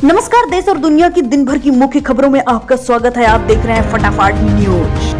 नमस्कार, देश और दुनिया की दिन भर की मुख्य खबरों में आपका स्वागत है। आप देख रहे हैं फटाफट न्यूज।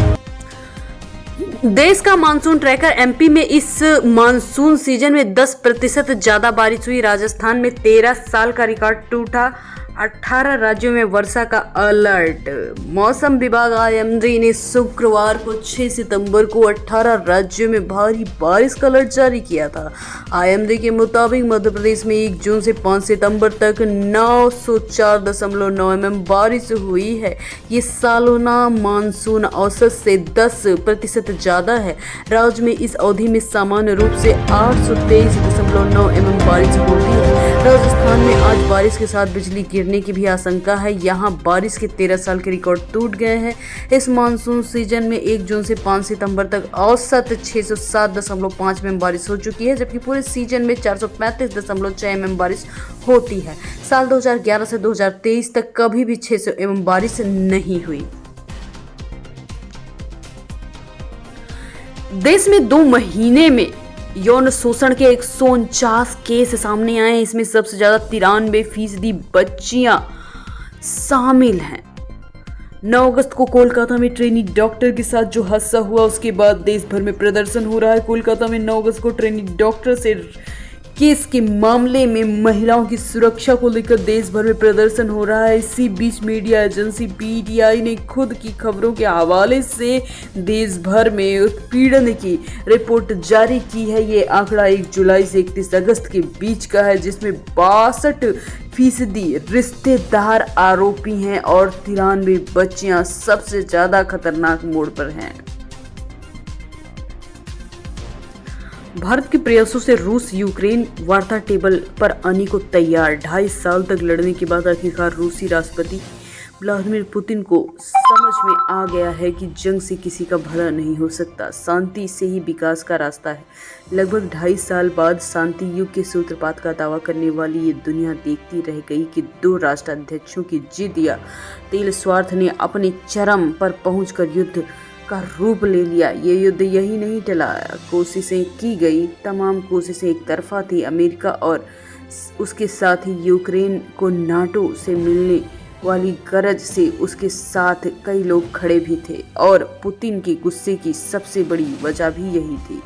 देश का मानसून ट्रैकर एमपी में इस मानसून सीजन में 10% ज्यादा बारिश हुई। राजस्थान में 13 साल का रिकॉर्ड टूटा। 18 राज्यों में वर्षा का अलर्ट। मौसम विभाग आईएमडी ने शुक्रवार को 6 सितंबर को 18 राज्यों में भारी बारिश का अलर्ट जारी किया था। आईएमडी के मुताबिक मध्य प्रदेश में 1 जून से 5 सितंबर तक 904.9 mm बारिश हुई है। ये सालाना मानसून औसत से 10% ज्यादा है। राज्य में इस अवधि में सामान्य रूप से 823.9 mm बारिश होती है। राजस्थान में आज बारिश के साथ बिजली गिरने की भी आशंका है। यहाँ बारिश के 13 साल के रिकॉर्ड टूट गए हैं। इस मानसून सीजन में 1 जून से 5 सितंबर तक औसत 607.5 mm बारिश हो चुकी है, जबकि पूरे सीजन में 435.6 mm बारिश होती है। साल 2011 से 2023 तक कभी भी 600 mm बारिश नहीं हुई। देश में 2 महीने में यौन शोषण के 149 केस सामने आए हैं। इसमें सबसे ज्यादा 93% बच्चियां शामिल हैं। 9 अगस्त को कोलकाता में ट्रेनी डॉक्टर के साथ जो हादसा हुआ, उसके बाद देश भर में प्रदर्शन हो रहा है। कोलकाता में 9 अगस्त को ट्रेनी डॉक्टर से केस के मामले में महिलाओं की सुरक्षा को लेकर देश भर में प्रदर्शन हो रहा है। इसी बीच मीडिया एजेंसी पीटीआई ने खुद की खबरों के हवाले से देश भर में उत्पीड़न की रिपोर्ट जारी की है। ये आंकड़ा 1 जुलाई से 31 अगस्त के बीच का है, जिसमें 62% रिश्तेदार आरोपी हैं और 93 बच्चियां सबसे ज्यादा खतरनाक मोड़ पर हैं। भारत के प्रयासों से रूस यूक्रेन वार्ता टेबल पर आने को तैयार। 2.5 साल तक लड़ने के बाद आखिरकार रूसी राष्ट्रपति व्लादिमीर पुतिन को समझ में आ गया है कि जंग से किसी का भला नहीं हो सकता, शांति से ही विकास का रास्ता है। लगभग 2.5 साल बाद शांति युग के सूत्रपात का दावा करने वाली ये दुनिया देखती रह गई कि 2 राष्ट्राध्यक्षों की जिद या तेल स्वार्थ ने अपने चरम पर पहुंचकर युद्ध का रूप ले लिया। ये युद्ध यही नहीं टला। कोशिशें की गई, तमाम कोशिशें एक तरफा थी। अमेरिका और उसके साथ ही यूक्रेन को नाटो से मिलने वाली गरज से उसके साथ कई लोग खड़े भी थे, और पुतिन के गुस्से की सबसे बड़ी वजह भी यही थी।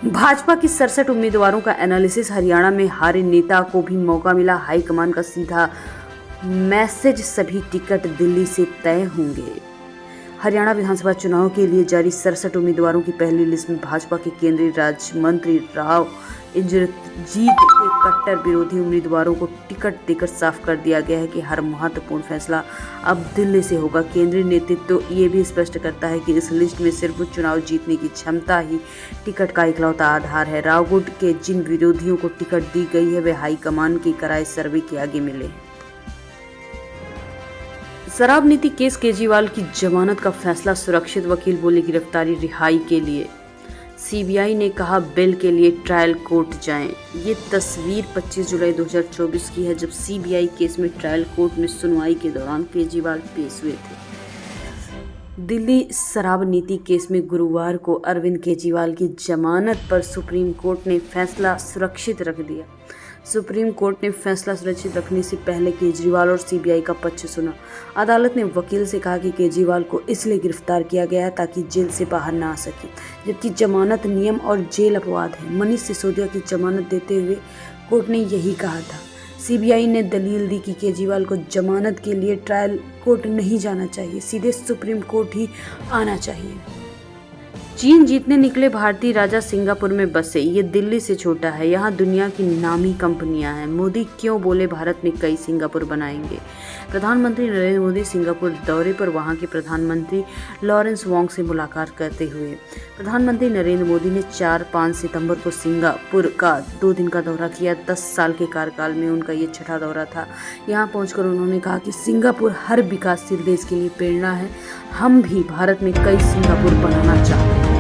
भाजपा की 67 उम्मीदवारों का एनालिसिस। हरियाणा में हारे नेता को भी मौका मिला। हाईकमान का सीधा मैसेज, सभी टिकट दिल्ली से तय होंगे। हरियाणा विधानसभा चुनाव के लिए जारी 67 उम्मीदवारों की पहली लिस्ट में भाजपा के केंद्रीय राज्य मंत्री राव इंद्रजीत के कट्टर विरोधी उम्मीदवारों को टिकट देकर साफ कर दिया गया है कि हर महत्वपूर्ण फैसला अब दिल्ली से होगा। केंद्रीय नेतृत्व तो ये भी स्पष्ट करता है कि इस लिस्ट में सिर्फ चुनाव जीतने की क्षमता ही टिकट का इकलौता आधार है। राव गुट के जिन विरोधियों को टिकट दी गई है, वे हाईकमान के कराए सर्वे के आगे मिले हैं। शराब नीति केस, केजरीवाल की जमानत का फैसला सुरक्षित। वकील बोले गिरफ्तारी रिहाई के लिए। सीबीआई ने कहा बेल के लिए ट्रायल कोर्ट जाएं। ये तस्वीर 25 जुलाई 2024 की है, जब सीबीआई केस में ट्रायल कोर्ट में सुनवाई के दौरान केजरीवाल पेश हुए थे। दिल्ली शराब नीति केस में गुरुवार को अरविंद केजरीवाल की जमानत पर सुप्रीम कोर्ट ने फैसला सुरक्षित रख दिया। सुप्रीम कोर्ट ने फैसला सुरक्षित रखने से पहले केजरीवाल और सीबीआई का पक्ष सुना। अदालत ने वकील से कहा कि केजरीवाल को इसलिए गिरफ्तार किया गया है ताकि जेल से बाहर ना आ सके, जबकि जमानत नियम और जेल अपवाद है। मनीष सिसोदिया की जमानत देते हुए कोर्ट ने यही कहा था। सीबीआई ने दलील दी कि केजरीवाल को जमानत के लिए ट्रायल कोर्ट नहीं जाना चाहिए, सीधे सुप्रीम कोर्ट ही आना चाहिए। चीन जीतने निकले भारतीय राजा सिंगापुर में बसे। ये दिल्ली से छोटा है, यहाँ दुनिया की नामी कंपनियां हैं। मोदी क्यों बोले भारत में कई सिंगापुर बनाएंगे। प्रधानमंत्री नरेंद्र मोदी सिंगापुर दौरे पर वहां के प्रधानमंत्री लॉरेंस वोंग से मुलाकात करते हुए। प्रधानमंत्री नरेंद्र मोदी ने 4-5 सितंबर को सिंगापुर का 2 दिन का दौरा किया। 10 साल के कार्यकाल में उनका ये 6ठा दौरा था। यहाँ पहुंचकर उन्होंने कहा कि सिंगापुर हर विकासशील देश के लिए प्रेरणा है। हम भी भारत में कई सिंगापुर बनाना चाहते हैं।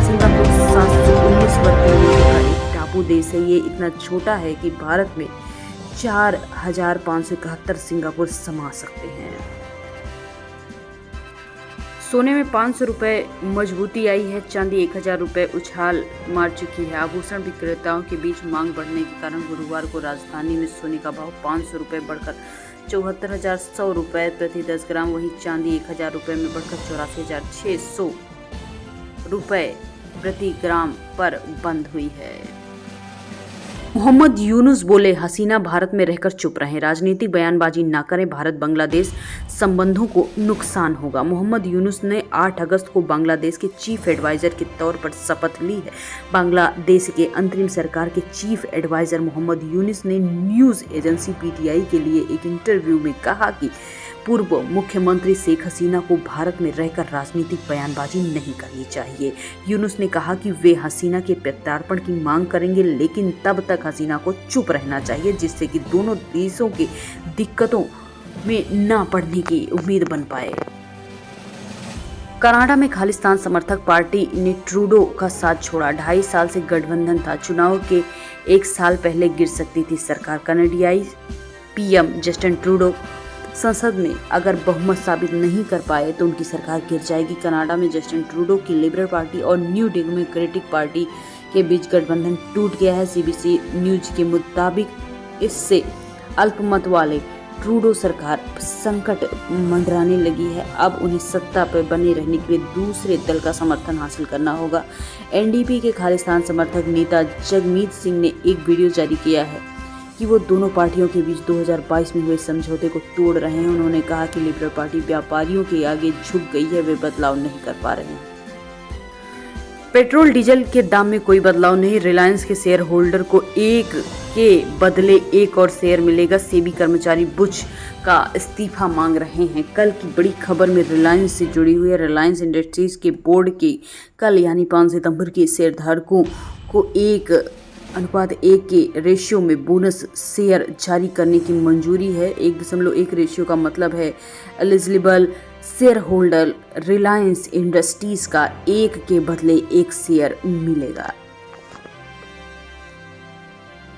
सिंगापुर 719 वर्ग किलोमीटर का एक टापू देश है। ये इतना छोटा है कि भारत में 4571 सिंगापुर समा सकते हैं। सोने में 500 रुपये मजबूती आई है, चांदी 1000 रुपये उछाल मार चुकी है। आभूषण विक्रेताओं के बीच मांग बढ़ने के कारण गुरुवार को राजधानी में सोने का भाव 500 रुपये बढ़कर 74,100 रुपये प्रति 10 ग्राम, वहीं चांदी 1000 रुपये में बढ़कर 84,600 रुपये प्रति ग्राम पर बंद हुई है। मोहम्मद यूनुस बोले, हसीना भारत में रहकर चुप रहें, राजनीतिक बयानबाजी न करें, भारत बांग्लादेश संबंधों को नुकसान होगा। मोहम्मद यूनुस ने 8 अगस्त को बांग्लादेश के चीफ एडवाइजर के तौर पर शपथ ली है। बांग्लादेश के अंतरिम सरकार के चीफ एडवाइजर मोहम्मद यूनुस ने न्यूज एजेंसी पीटीआई के लिए एक इंटरव्यू में कहा कि पूर्व मुख्यमंत्री शेख हसीना को भारत में रहकर राजनीतिक बयानबाजी नहीं करनी चाहिए। यूनुस ने कहा कि वे हसीना के प्रत्यार्पण की मांग करेंगे, लेकिन तब तक हसीना को चुप रहना चाहिए, जिससे कि दोनों देशों के दिक्कतों में न पड़ने की उम्मीद बन पाए। कनाडा में खालिस्तान समर्थक पार्टी ने ट्रूडो का साथ छोड़ा। 2.5 साल से गठबंधन था, चुनाव के 1 साल पहले गिर सकती थी सरकार। कनाडियाई पीएम जस्टिन ट्रूडो संसद में अगर बहुमत साबित नहीं कर पाए तो उनकी सरकार गिर जाएगी। कनाडा में जस्टिन ट्रूडो की लिबरल पार्टी और न्यू डेमोक्रेटिक पार्टी के बीच गठबंधन टूट गया है। सीबीसी न्यूज के मुताबिक इससे अल्पमत वाले ट्रूडो सरकार संकट मंडराने लगी है। अब उन्हें सत्ता पर बने रहने के लिए दूसरे दल का समर्थन हासिल करना होगा। एनडीपी के खालिस्तान समर्थक नेता जगमीत सिंह ने एक वीडियो जारी किया है कि वो दोनों पार्टियों के बीच 2022 में हुए समझौते को तोड़ रहे हैं। उन्होंने कहा कि लिबरल पार्टी व्यापारियों के आगे झुक गई है, वे बदलाव नहीं कर पा रहे हैं। पेट्रोल डीजल के दाम में कोई बदलाव नहीं, रिलायंस के शेयर होल्डर को एक के बदले एक और शेयर मिलेगा। सेबी कर्मचारी बुच का इस्तीफा मांग रहे हैं। कल की बड़ी खबर में रिलायंस से जुड़ी हुई है। रिलायंस इंडस्ट्रीज के बोर्ड की कल यानी 5 सितंबर की शेयरधारकों को 1:1 के रेशियो में बोनस शेयर जारी करने की मंजूरी है। 1.1 रेशियो का मतलब है eligible share holder Reliance industries का 1 के बदले 1 शेयर मिलेगा।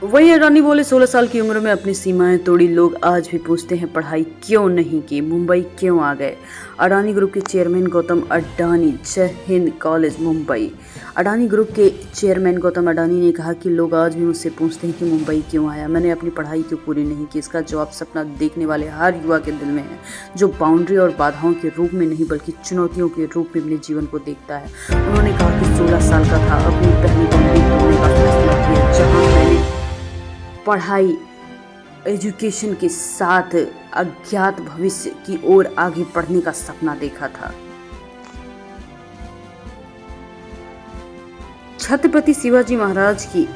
वही अडानी बोले, 16 साल की उम्र में अपनी सीमाएं तोड़ी, लोग आज भी पूछते हैं पढ़ाई क्यों नहीं की, मुंबई क्यों आ गए। अडानी ग्रुप के चेयरमैन गौतम अडानी, जय हिंद कॉलेज मुंबई। अडानी ग्रुप के चेयरमैन गौतम अडानी ने कहा कि लोग आज भी मुझसे पूछते हैं कि मुंबई क्यों आया, मैंने अपनी पढ़ाई क्यों पूरी नहीं की। इसका जवाब सपना देखने वाले हर युवा के दिल में है, जो बाउंड्री और बाधाओं के रूप में नहीं बल्कि चुनौतियों के रूप में अपने जीवन को देखता है। उन्होंने कहा कि 16 साल का था, अपनी पहली बाउंड्री तोड़ने का फैसला किया, जहाँ मैंने पढ़ाई एजुकेशन के साथ अज्ञात भविष्य की ओर आगे बढ़ने का सपना देखा था। छत्रपति शिवाजी महाराज की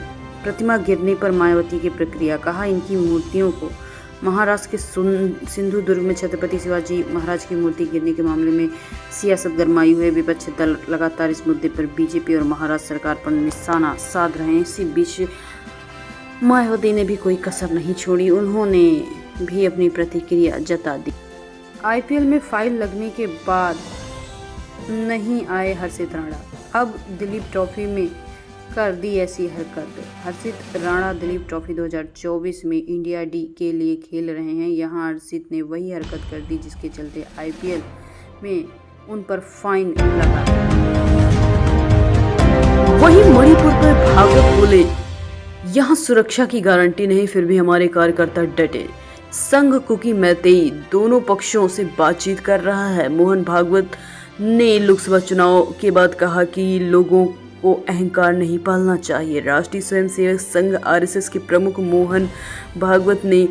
प्रतिमा गिरने पर मायावती की प्रतिक्रिया, कहा इनकी मूर्तियों को महाराष्ट्र के सिंधुदुर्ग में छत्रपति शिवाजी महाराज की मूर्ति गिरने के मामले में सियासत गरमाई हुई है। विपक्षी दल लगातार इस मुद्दे पर बीजेपी और महाराष्ट्र सरकार पर निशाना साध रहे हैं। इसी बीच मायावती ने भी कोई कसर नहीं छोड़ी, उन्होंने भी अपनी प्रतिक्रिया जता दी। आईपीएल में फाइल लगने के बाद नहीं आए हर्षित राणा, अब दिलीप ट्रॉफी में कर दी ऐसी हरकत। हर्षित राणा दिलीप ट्रॉफी 2024 में इंडिया डी के लिए खेल रहे हैं। यहां हर्षित ने वही हरकत कर दी जिसके चलते आईपीएल में उन पर फाइन लगा। वहीं मणिपुर पर भागवत बोले, यहाँ सुरक्षा की गारंटी नहीं, फिर भी हमारे कार्यकर्ता डटे। संघ कुकी मैतेई दोनों पक्षों से बातचीत कर रहा है। मोहन भागवत ने लोकसभा चुनाव के बाद कहा कि लोगों को अहंकार नहीं पालना चाहिए। राष्ट्रीय स्वयंसेवक संघ आरएसएस के प्रमुख मोहन भागवत ने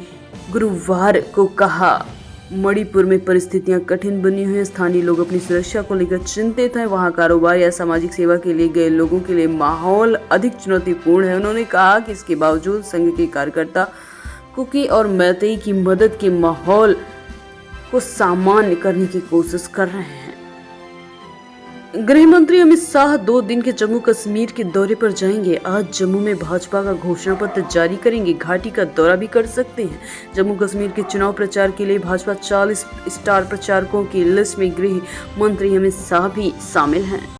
गुरुवार को कहा, मणिपुर में परिस्थितियां कठिन बनी हुई हैं, स्थानीय लोग अपनी सुरक्षा को लेकर चिंतित हैं, वहां कारोबार या सामाजिक सेवा के लिए गए लोगों के लिए माहौल अधिक चुनौतीपूर्ण है। उन्होंने कहा कि इसके बावजूद संघ के कार्यकर्ता कुकी और मैतेई की मदद के माहौल को सामान्य करने की कोशिश कर रहे हैं। गृह मंत्री अमित शाह 2 दिन के जम्मू कश्मीर के दौरे पर जाएंगे। आज जम्मू में भाजपा का घोषणा पत्र जारी करेंगे, घाटी का दौरा भी कर सकते हैं। जम्मू कश्मीर के चुनाव प्रचार के लिए भाजपा 40 स्टार प्रचारकों की लिस्ट में गृह मंत्री अमित शाह भी शामिल हैं।